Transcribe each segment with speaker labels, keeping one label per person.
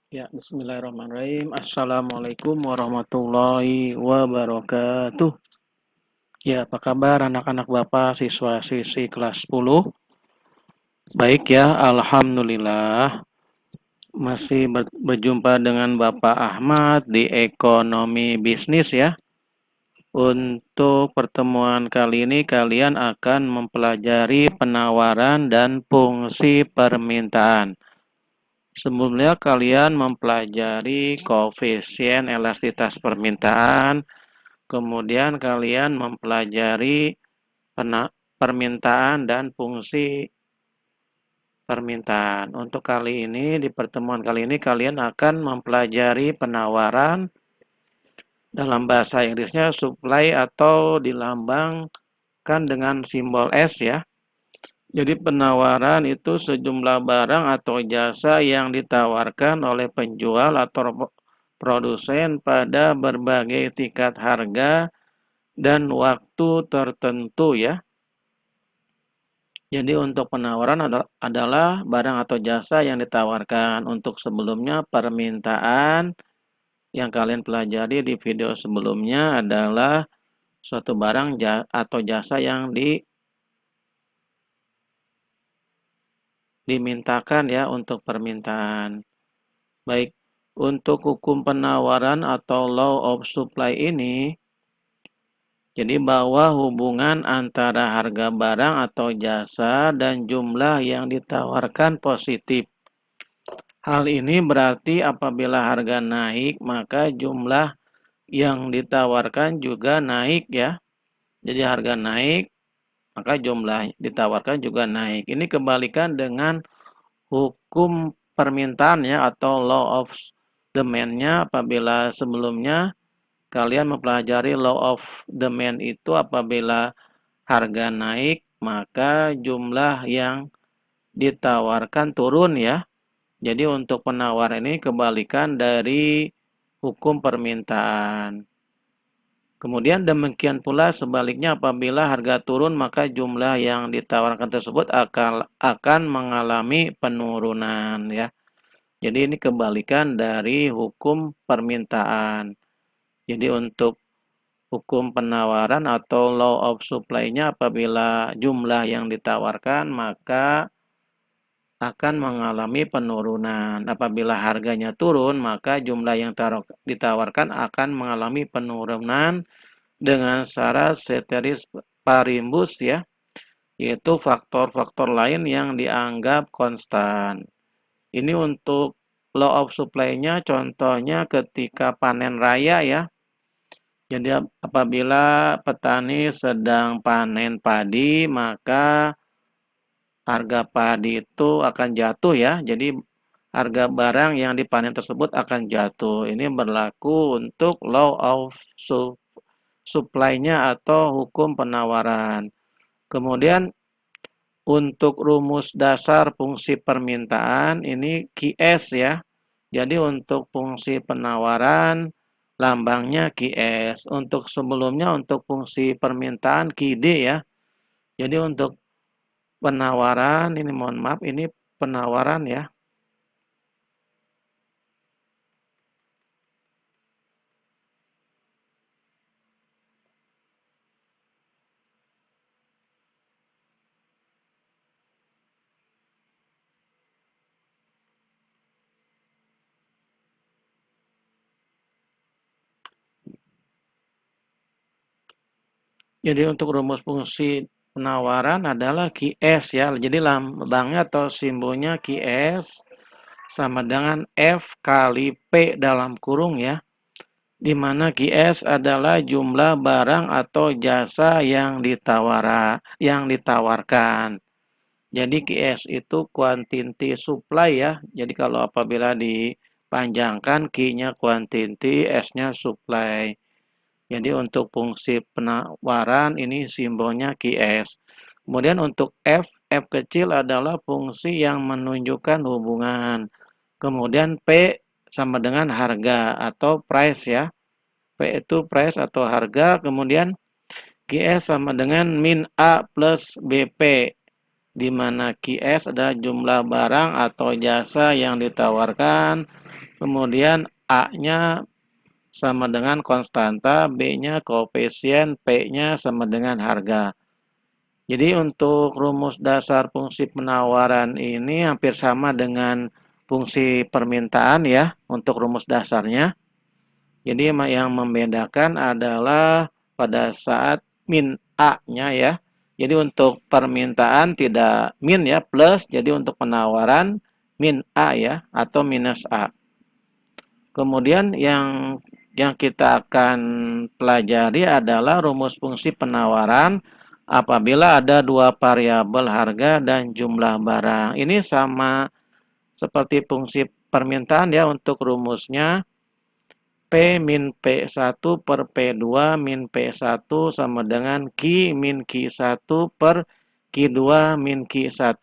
Speaker 1: Ya, bismillahirrahmanirrahim. Assalamualaikum warahmatullahi wabarakatuh. Ya, apa kabar anak-anak Bapak, siswa-siswi kelas 10? Baik ya, Alhamdulillah. Masih berjumpa dengan Bapak Ahmad di Ekonomi Bisnis ya. Untuk pertemuan kali ini kalian akan mempelajari penawaran dan fungsi permintaan. Sebelumnya kalian mempelajari koefisien elastisitas permintaan, kemudian kalian mempelajari permintaan dan fungsi permintaan. Untuk kali ini, di pertemuan kali ini kalian akan mempelajari penawaran, dalam bahasa Inggrisnya supply atau dilambangkan dengan simbol S ya. Jadi penawaran itu sejumlah barang atau jasa yang ditawarkan oleh penjual atau produsen pada berbagai tingkat harga dan waktu tertentu ya. Jadi untuk penawaran adalah barang atau jasa yang ditawarkan. Untuk sebelumnya permintaan yang kalian pelajari di video sebelumnya adalah suatu barang atau jasa yang dimintakan ya untuk permintaan. Baik, untuk hukum penawaran atau law of supply ini, jadi bahwa hubungan antara harga barang atau jasa dan jumlah yang ditawarkan positif. Hal ini berarti apabila harga naik, maka jumlah yang ditawarkan juga naik ya. Jadi harga naik, maka jumlah ditawarkan juga naik. Ini kebalikan dengan hukum permintaan ya atau law of demand-nya. Apabila sebelumnya kalian mempelajari law of demand itu apabila harga naik maka jumlah yang ditawarkan turun ya. Jadi untuk penawar ini kebalikan dari hukum permintaan. Kemudian demikian pula sebaliknya apabila harga turun maka jumlah yang ditawarkan tersebut akan mengalami penurunan ya. Jadi ini kebalikan dari hukum permintaan. Jadi untuk hukum penawaran atau law of supply-nya apabila jumlah yang ditawarkan maka akan mengalami penurunan. Apabila harganya turun maka jumlah yang ditawarkan akan mengalami penurunan dengan syarat ceteris paribus ya, yaitu faktor-faktor lain yang dianggap konstan. Ini untuk law of supply-nya contohnya ketika panen raya ya. Jadi apabila petani sedang panen padi maka harga padi itu akan jatuh ya. Jadi harga barang yang dipanen tersebut akan jatuh. Ini berlaku untuk law of supply-nya atau hukum penawaran. Kemudian untuk rumus dasar fungsi permintaan ini QS ya. Jadi untuk fungsi penawaran lambangnya QS. Untuk sebelumnya untuk fungsi permintaan QD ya. Jadi untuk penawaran ini mohon maaf ini penawaran ya. Jadi untuk rumus fungsi penawaran adalah QS ya. Jadi lambangnya atau simbolnya QS sama dengan F kali P dalam kurung ya. Di mana QS adalah jumlah barang atau jasa yang ditawarkan. Jadi QS itu quantity supply ya. Jadi kalau apabila dipanjangkan Q-nya quantity, S-nya supply. Jadi untuk fungsi penawaran ini simbolnya QS. Kemudian untuk F kecil adalah fungsi yang menunjukkan hubungan. Kemudian P sama dengan harga atau price ya. P itu price atau harga. Kemudian QS sama dengan min A plus BP. di mana QS adalah jumlah barang atau jasa yang ditawarkan, kemudian A-nya sama dengan konstanta, B-nya koefisien, P-nya sama dengan harga. Jadi untuk rumus dasar fungsi penawaran ini hampir sama dengan fungsi permintaan ya untuk rumus dasarnya. Jadi yang membedakan adalah pada saat min A-nya ya. Jadi untuk permintaan tidak min ya, plus. Jadi untuk penawaran min A ya, atau minus A. Kemudian yang kita akan pelajari adalah rumus fungsi penawaran apabila ada dua variabel harga dan jumlah barang. Ini sama seperti fungsi permintaan ya untuk rumusnya. P min P1 per P2 min P1 sama dengan Q min Q1 per Q2 min Q1.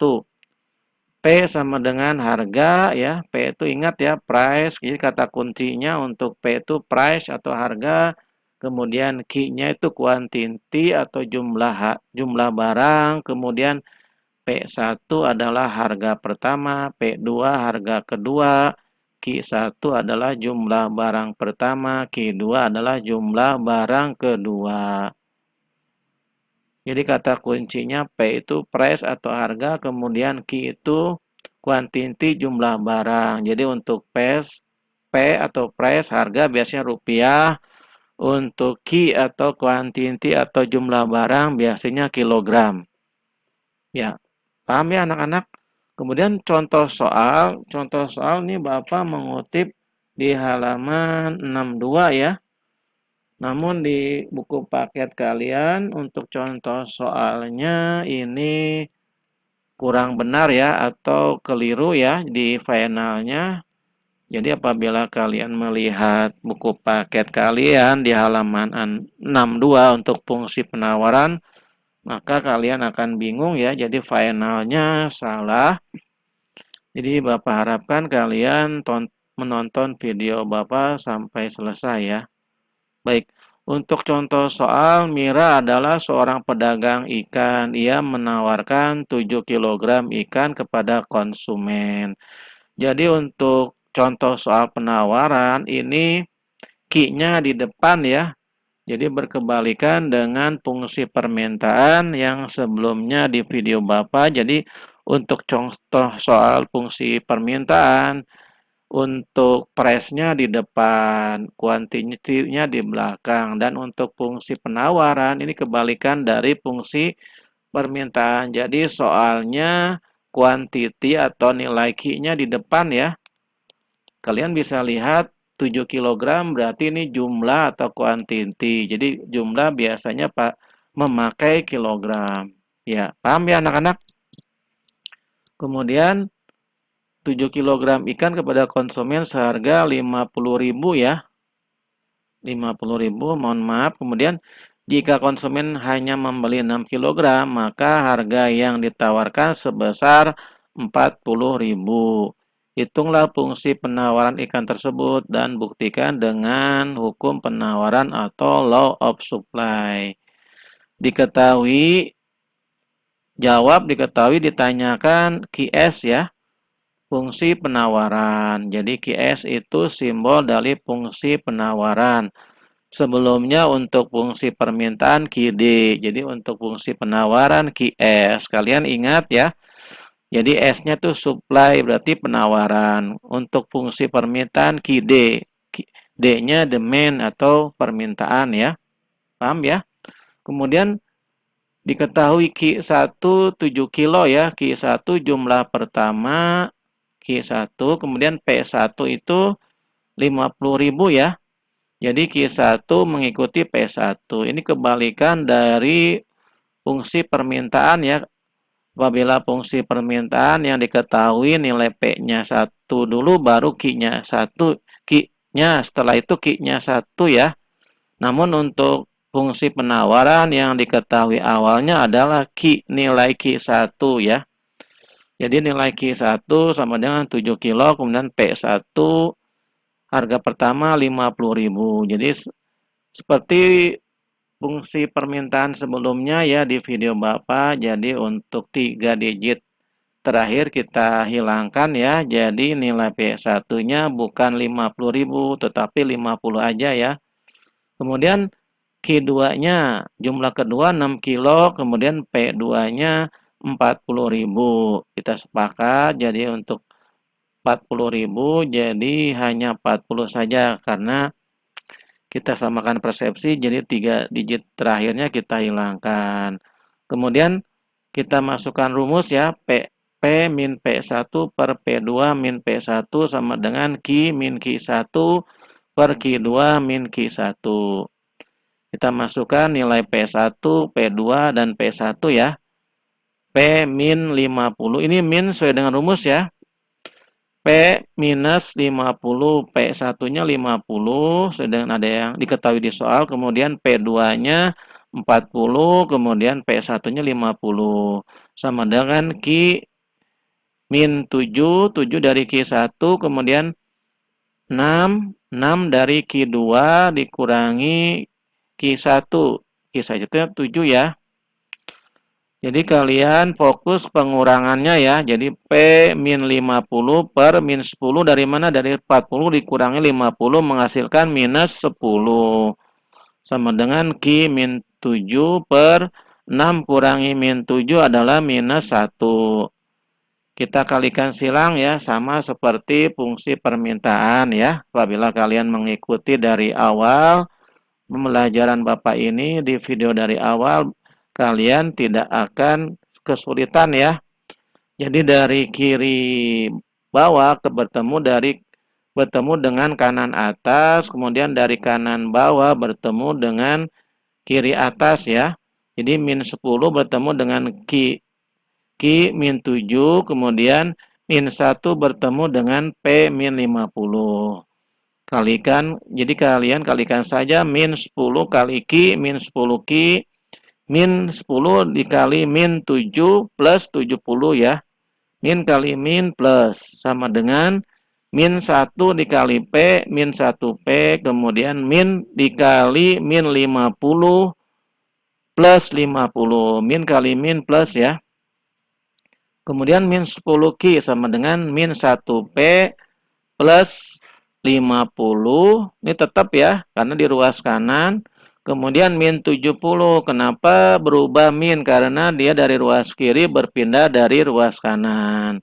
Speaker 1: P sama dengan harga ya. P itu ingat ya, price. Jadi kata kuncinya untuk P itu price atau harga. Kemudian Q-nya itu quantity atau jumlah barang. Kemudian P1 adalah harga pertama, P2 harga kedua, Q1 adalah jumlah barang pertama, Q2 adalah jumlah barang kedua. Jadi kata kuncinya P itu price atau harga, kemudian Q itu quantity jumlah barang. Jadi untuk P atau price harga biasanya rupiah, untuk Q atau quantity atau jumlah barang biasanya kilogram. Ya, paham ya anak-anak? Kemudian contoh soal ini Bapak mengutip di halaman 62 ya. Namun di buku paket kalian untuk contoh soalnya ini kurang benar ya atau keliru ya di finalnya. Jadi apabila kalian melihat buku paket kalian di halaman 62 untuk fungsi penawaran, maka kalian akan bingung ya, jadi finalnya salah. Jadi Bapak harapkan kalian menonton video Bapak sampai selesai ya. Baik, untuk contoh soal, Mira adalah seorang pedagang ikan. Ia menawarkan 7 kg ikan kepada konsumen. Jadi untuk contoh soal penawaran ini Q-nya di depan ya. Jadi berkebalikan dengan fungsi permintaan yang sebelumnya di video Bapak. Jadi untuk contoh soal fungsi permintaan, untuk price-nya di depan, quantity-nya di belakang. Dan untuk fungsi penawaran, ini kebalikan dari fungsi permintaan. Jadi soalnya quantity atau nilai Q-nya di depan ya. Kalian bisa lihat 7 kg berarti ini jumlah atau quantity. Jadi jumlah biasanya memakai kilogram. Ya, paham ya anak-anak? Kemudian 7 kg ikan kepada konsumen seharga 50.000 ya. 50.000, mohon maaf. Kemudian jika konsumen hanya membeli 6 kg, maka harga yang ditawarkan sebesar 40.000. Hitunglah fungsi penawaran ikan tersebut dan buktikan dengan hukum penawaran atau law of supply. Diketahui ditanyakan QS ya, fungsi penawaran. Jadi QS itu simbol dari fungsi penawaran. Sebelumnya untuk fungsi permintaan QD. Jadi untuk fungsi penawaran QS. Kalian ingat ya. Jadi S-nya tuh supply berarti penawaran. Untuk fungsi permintaan QD. D-nya demand atau permintaan ya. Paham ya? Kemudian diketahui Q1 7 kilo ya. Q1 jumlah pertama Q1. Kemudian P1 itu 50.000 ya. Jadi Q1 mengikuti P1. Ini kebalikan dari fungsi permintaan ya. Apabila fungsi permintaan yang diketahui nilai P-nya 1 dulu baru Q-nya 1. Q-nya setelah itu Q-nya 1 ya. Namun untuk fungsi penawaran yang diketahui awalnya adalah nilai Q1 ya. Jadi nilai Q1 sama dengan 7 kilo, kemudian P1 harga pertama 50.000. Jadi seperti fungsi permintaan sebelumnya ya di video Bapak. Jadi untuk 3 digit terakhir kita hilangkan ya. Jadi nilai P1-nya bukan 50.000 tetapi 50 aja ya. Kemudian Q2-nya jumlah kedua 6 kilo, kemudian P2-nya 40.000. Kita sepakat jadi untuk 40.000 jadi hanya 40 saja karena kita samakan persepsi, jadi 3 digit terakhirnya kita hilangkan. Kemudian kita masukkan rumus ya, P min P1 per P2 min P1 sama dengan Q min Q1 per Q2 min Q1. Kita masukkan nilai P1, P2, dan P1 ya. P min 50, ini min sesuai dengan rumus ya. P minus 50, P1-nya 50, sedang ada yang diketahui di soal, kemudian P2-nya 40, kemudian P1-nya 50. Sama dengan Q min 7, 7 dari Q1, kemudian 6, 6 dari Q2 dikurangi Q1. Q1 itu 7 ya. Jadi kalian fokus pengurangannya ya. Jadi P min 50 per min 10 dari mana? Dari 40 dikurangi 50 menghasilkan minus 10. Sama dengan Q min 7 per 6 kurangi min 7 adalah minus 1. Kita kalikan silang ya, sama seperti fungsi permintaan ya. Apabila kalian mengikuti dari awal pembelajaran Bapak ini di video dari awal, kalian tidak akan kesulitan ya. Jadi dari kiri bawah bertemu dengan kanan atas, kemudian dari kanan bawah bertemu dengan kiri atas ya. Jadi min 10 bertemu dengan Q min 7, kemudian min 1 bertemu dengan P min 50. Kalikan, jadi kalian kalikan saja min 10 kali Q min 10 Q min 10 dikali min 7 plus 70 ya. Min kali min plus sama dengan min 1 dikali P min 1P, kemudian min dikali min 50 plus 50. Min kali min plus ya. Kemudian min 10 Q sama dengan min 1P plus 50. Ini tetap ya, karena di ruas kanan. Kemudian min 70. Kenapa berubah min? Karena dia dari ruas kiri berpindah dari ruas kanan.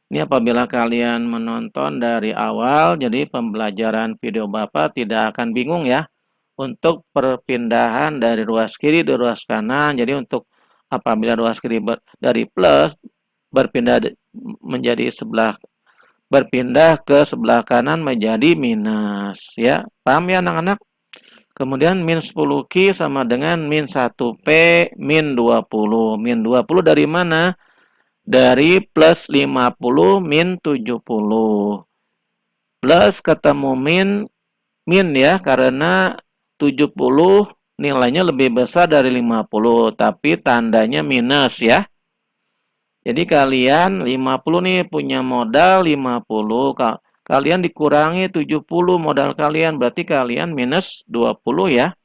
Speaker 1: Ini apabila kalian menonton dari awal, jadi pembelajaran video Bapak tidak akan bingung ya. Untuk perpindahan dari ruas kiri ke ruas kanan. Jadi untuk apabila ruas kiri dari plus berpindah menjadi berpindah ke sebelah kanan menjadi minus ya. Paham ya anak-anak? Kemudian min 10 Q sama dengan min 1P min 20. Min 20 dari mana? Dari plus 50 min 70. Plus ketemu min ya, karena 70 nilainya lebih besar dari 50, tapi tandanya minus ya. Jadi kalian 50 nih punya modal 50, kalian dikurangi 70 modal kalian, berarti kalian minus 20 ya.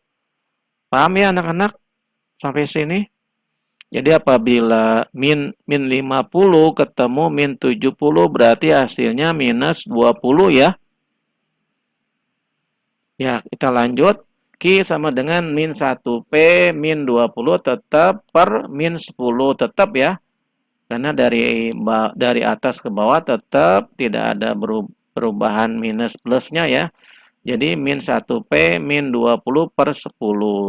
Speaker 1: Paham ya anak-anak? Sampai sini? Jadi apabila min 50 ketemu min 70 berarti hasilnya minus 20 ya. Ya, kita lanjut. Q sama dengan min 1P min 20 tetap per min 10 tetap ya. Karena dari atas ke bawah tetap tidak ada perubahan minus plusnya ya. Jadi min 1P min 20 per 10.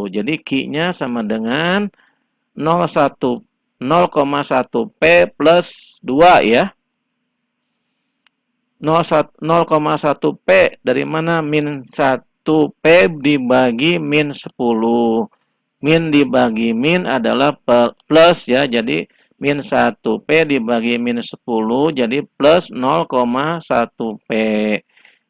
Speaker 1: Jadi Q-nya sama dengan 0,1P plus 2 ya. 0,1P dari mana? Min 1P dibagi min 10. Min dibagi min adalah plus ya. Jadi min 1P dibagi min 10 jadi plus 0,1P.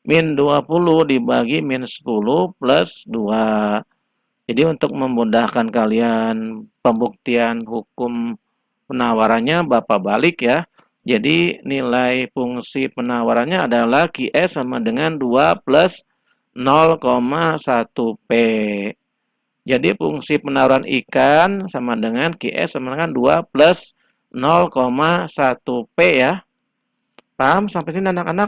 Speaker 1: Min 20 dibagi min 10 plus 2. Jadi untuk memudahkan kalian pembuktian hukum penawarannya Bapak balik ya. Jadi nilai fungsi penawarannya adalah QS sama dengan 2 plus 0,1P. Jadi fungsi penaruhan ikan sama dengan QS sama dengan 2 plus 0,1P ya. Paham sampai sini anak-anak?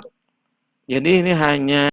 Speaker 1: Jadi ini hanya